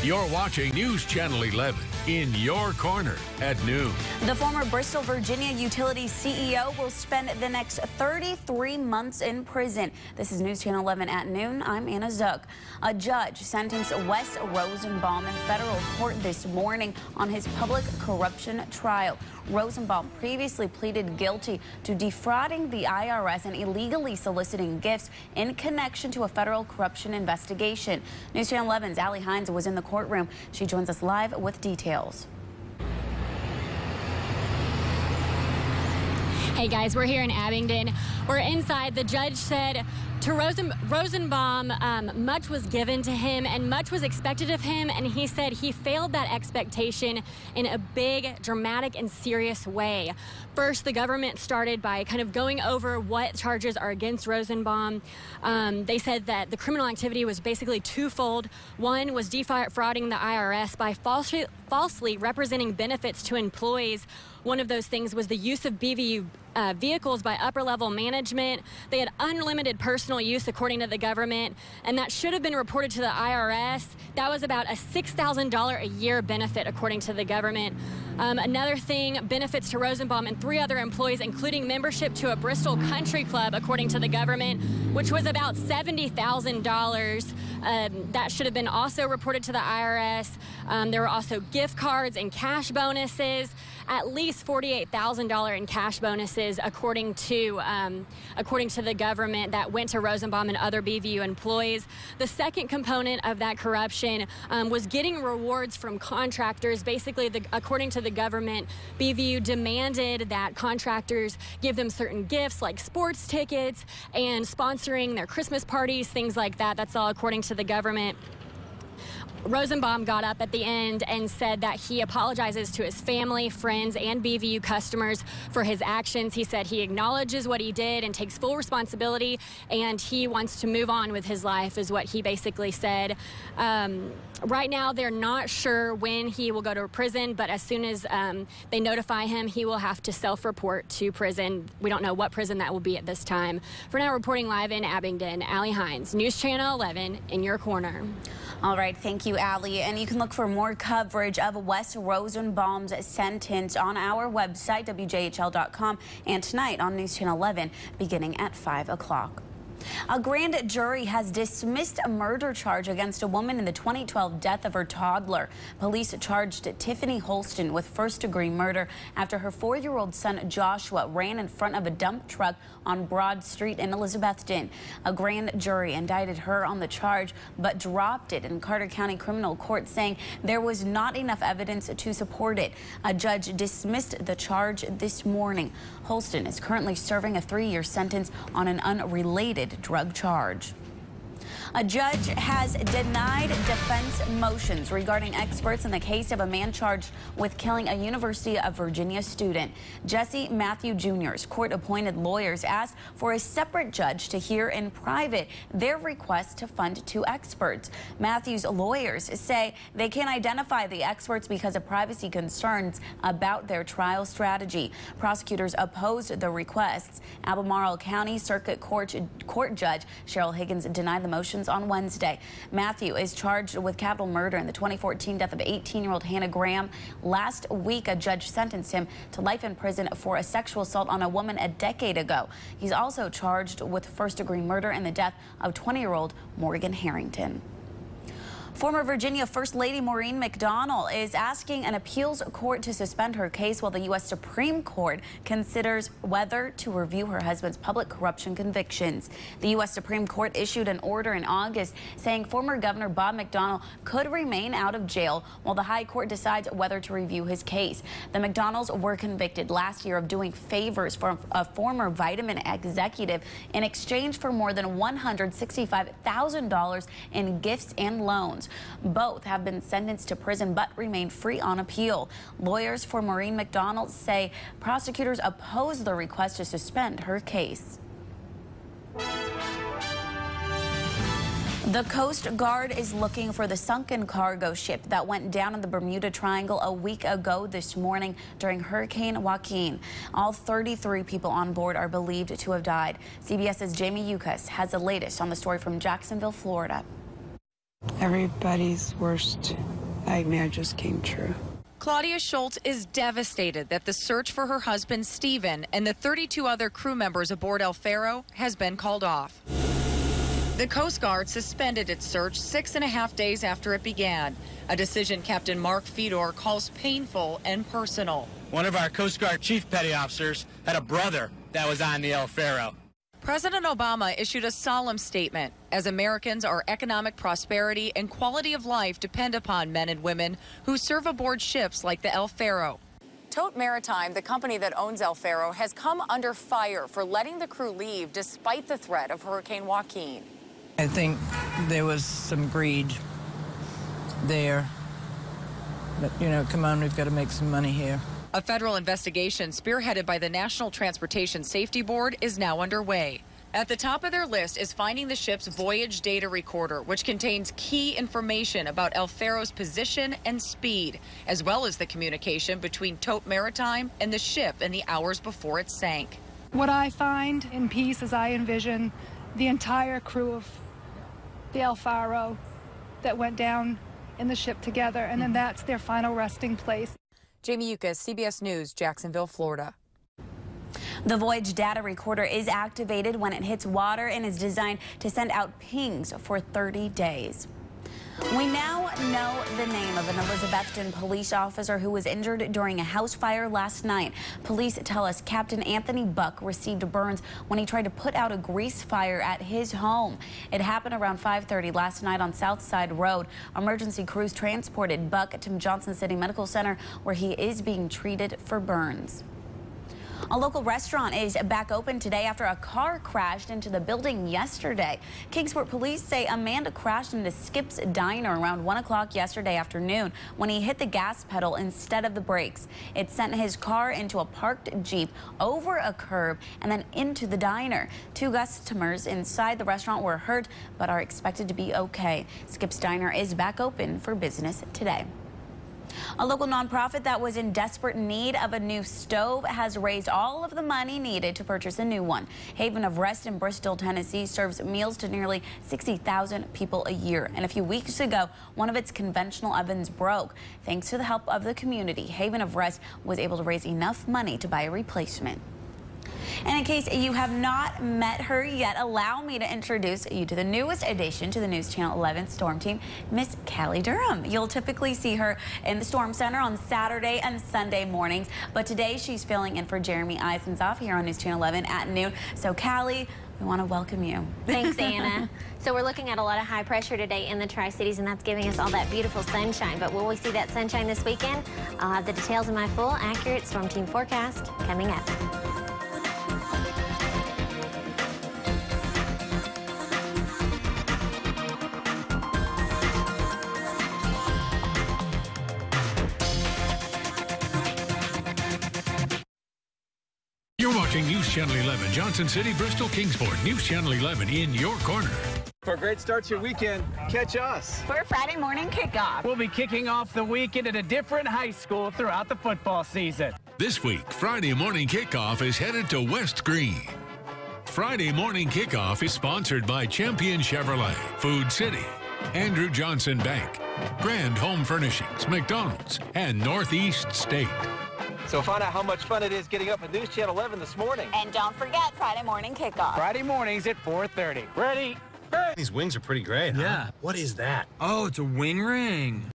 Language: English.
You're watching News Channel 11 in your corner at noon. The former Bristol, Virginia Utilities CEO will spend the next 33 months in prison. This is News Channel 11 at noon. I'm Anna Zook. A judge sentenced Wes Rosenbaum in federal court this morning on his public corruption trial. Rosenbaum previously pleaded guilty to defrauding the IRS and illegally soliciting gifts in connection to a federal corruption investigation. News Channel 11's Allie Hines was in the courtroom. She joins us live with details. Hey guys, we're here in Abingdon. We're inside. The judge said to Rosenbaum, much was given to him and much was expected of him, and he said he failed that expectation in a big, dramatic, and serious way. First, the government started by kind of going over what charges are against Rosenbaum. They said that the criminal activity was basically twofold. One was defrauding the IRS by falsely representing benefits to employees. One of those things was the use of BVU vehicles by upper-level management. They had unlimited personal use, according to the government, and that should have been reported to the IRS. That was about a $6,000 a year benefit, according to the government. Another thing, benefits to Rosenbaum and 3 other employees, including membership to a Bristol country club, according to the government, which was about $70,000. That should have been also reported to the IRS. There were also gift cards and cash bonuses, at least $48,000 in cash bonuses, according to the government, that went to Rosenbaum and other BVU employees. The second component of that corruption was getting rewards from contractors. Basically, according to the government, BVU demanded that contractors give them certain gifts like sports tickets and sponsoring their Christmas parties, things like that. That's all according to the government. Rosenbaum got up at the end and said that he apologizes to his family, friends, and BVU customers for his actions. He said he acknowledges what he did and takes full responsibility, and he wants to move on with his life, is what he basically said. Right now, they're not sure when he will go to prison, but as soon as they notify him, he will have to self-report to prison. We don't know what prison that will be at this time. For now, reporting live in Abingdon, Allie Hines, News Channel 11, in your corner. All right, thank you, Allie. And you can look for more coverage of Wes Rosenbaum's sentence on our website, WJHL.com, and tonight on News Channel 11, beginning at 5 o'clock. A grand jury has dismissed a murder charge against a woman in the 2012 death of her toddler. Police charged Tiffany Holston with first-degree murder after her 4-year-old son Joshua ran in front of a dump truck on Broad Street in Elizabethton. A grand jury indicted her on the charge but dropped it in Carter County Criminal Court, saying there was not enough evidence to support it. A judge dismissed the charge this morning. Holston is currently serving a 3-year sentence on an unrelated drug charge. A judge has denied defense motions regarding experts in the case of a man charged with killing a University of Virginia student. Jesse Matthew Jr.'s court-appointed lawyers asked for a separate judge to hear in private their request to fund 2 experts. Matthew's lawyers say they can't identify the experts because of privacy concerns about their trial strategy. Prosecutors opposed the requests. Albemarle County Circuit Court Judge Cheryl Higgins denied the motions on Wednesday. Matthew is charged with capital murder in the 2014 death of 18-year-old Hannah Graham. Last week, a judge sentenced him to life in prison for a sexual assault on a woman a decade ago. He's also charged with first-degree murder in the death of 20-year-old Morgan Harrington. Former Virginia First Lady Maureen McDonald is asking an appeals court to suspend her case while the U.S. Supreme Court considers whether to review her husband's public corruption convictions. The U.S. Supreme Court issued an order in August saying former Governor Bob McDonnell could remain out of jail while the High Court decides whether to review his case. The McDonalds were convicted last year of doing favors for a former vitamin executive in exchange for more than $165,000 in gifts and loans. Both have been sentenced to prison but remain free on appeal. Lawyers for Maureen McDonald say prosecutors oppose the request to suspend her case. The Coast Guard is looking for the sunken cargo ship that went down in the Bermuda Triangle a week ago this morning during Hurricane Joaquin. All 33 people on board are believed to have died. CBS's Jamie Yukas has the latest on the story from Jacksonville, Florida. Everybody's worst nightmare just came true. Claudia Schultz is devastated that the search for her husband, Stephen, and the 32 other crew members aboard El Faro has been called off. The Coast Guard suspended its search 6.5 days after it began, a decision Captain Mark Fedor calls painful and personal. One of our Coast Guard chief petty officers had a brother that was on the El Faro. President Obama issued a solemn statement. As Americans, our economic prosperity and quality of life depend upon men and women who serve aboard ships like the El Faro. Tote Maritime, the company that owns El Faro, has come under fire for letting the crew leave despite the threat of Hurricane Joaquin. I think there was some greed there. But, you know, come on, we've got to make some money here. A federal investigation spearheaded by the National Transportation Safety Board is now underway. At the top of their list is finding the ship's voyage data recorder, which contains key information about El Faro's position and speed, as well as the communication between Tote Maritime and the ship in the hours before it sank. What I find in peace as I envision the entire crew of the El Faro that went down in the ship together, and then that's their final resting place. Jamie Yukas, CBS News, Jacksonville, Florida. The voyage data recorder is activated when it hits water and is designed to send out pings for 30 days. We now know the name of an Elizabethton police officer who was injured during a house fire last night. Police tell us Captain Anthony Buck received burns when he tried to put out a grease fire at his home. It happened around 5:30 last night on Southside Road. Emergency crews transported Buck to Johnson City Medical Center, where he is being treated for burns. A local restaurant is back open today after a car crashed into the building yesterday. Kingsport police say a man crashed into Skip's Diner around 1 o'clock yesterday afternoon when he hit the gas pedal instead of the brakes. It sent his car into a parked Jeep, over a curb, and then into the diner. 2 customers inside the restaurant were hurt but are expected to be okay. Skip's Diner is back open for business today. A local nonprofit that was in desperate need of a new stove has raised all of the money needed to purchase a new one. Haven of Rest in Bristol, Tennessee serves meals to nearly 60,000 people a year. And a few weeks ago, one of its conventional ovens broke. Thanks to the help of the community, Haven of Rest was able to raise enough money to buy a replacement. And in case you have not met her yet, allow me to introduce you to the newest addition to the News Channel 11 Storm Team, Miss Callie Durham. You'll typically see her in the Storm Center on Saturday and Sunday mornings, but today she's filling in for Jeremy Eisenzoff here on News Channel 11 at noon. So Callie, we want to welcome you. Thanks, Anna. So we're looking at a lot of high pressure today in the Tri-Cities, and that's giving us all that beautiful sunshine. But will we see that sunshine this weekend? I'll have the details in my full, accurate Storm Team forecast coming up. You're watching News Channel 11, Johnson City, Bristol, Kingsport. News Channel 11 in your corner. For a great start to your weekend, catch us. For a Friday morning kickoff. We'll be kicking off the weekend at a different high school throughout the football season. This week, Friday morning kickoff is headed to West Green. Friday morning kickoff is sponsored by Champion Chevrolet, Food City, Andrew Johnson Bank, Grand Home Furnishings, McDonald's, and Northeast State. So find out how much fun it is getting up at News Channel 11 this morning. And don't forget Friday morning kickoff. Friday mornings at 4:30. Ready? These wings are pretty great, huh? Yeah. What is that? Oh, it's a wing ring.